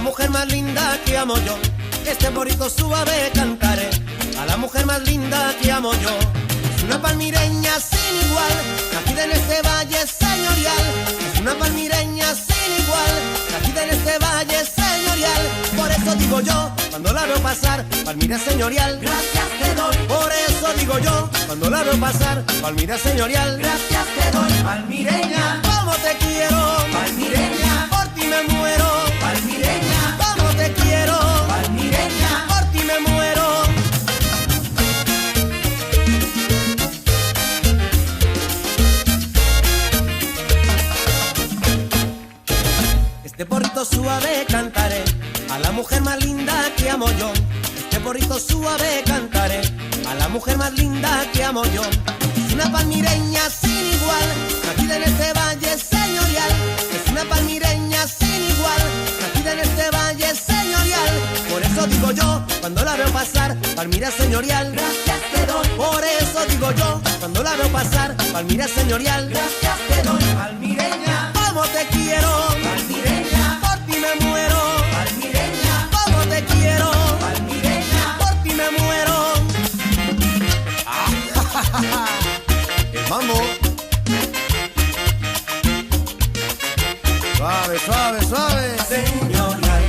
mujer más linda que amo yo, este porrito suave cantaré. A la mujer más linda que amo yo, es una palmireña sin igual, nacida en este valle señorial. Es una palmireña sin igual, nacida en este valle señorial. Por eso digo yo, cuando la veo pasar, Palmira señorial, Gracias te doy, por eso digo yo, cuando la veo pasar, Palmira señorial. gracias te doy, palmireña, Como te quiero, palmireña, por ti me muero. palmireña, Como te quiero, palmireña. por ti me muero. Este porrito suave cantaré a la mujer más linda que amo yo. Este porrito suave cantaré a la mujer más linda que amo yo. Es una palmireña sin igual, nacida en este valle señorial. Es una palmireña sin igual, nacida en este valle señorial. Por eso digo yo, cuando la veo pasar, Palmira señorial. Gracias te doy, Por eso digo yo, cuando la veo pasar, Palmira señorial. gracias te doy, palmireña, Como te quiero, palmireña, por ti me muero. palmireña, Como te quiero, palmireña. por ti me muero. El mambo. Suave, suave, suave. Señorial,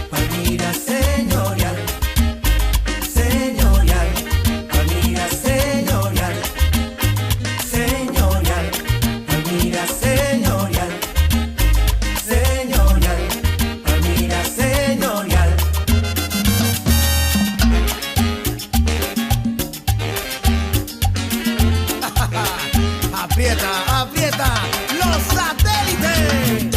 Palmira señorial, señorial, Palmira señorial, señorial, Palmira señorial, señorial, Palmira señorial. Aprieta, aprieta. Los satélites.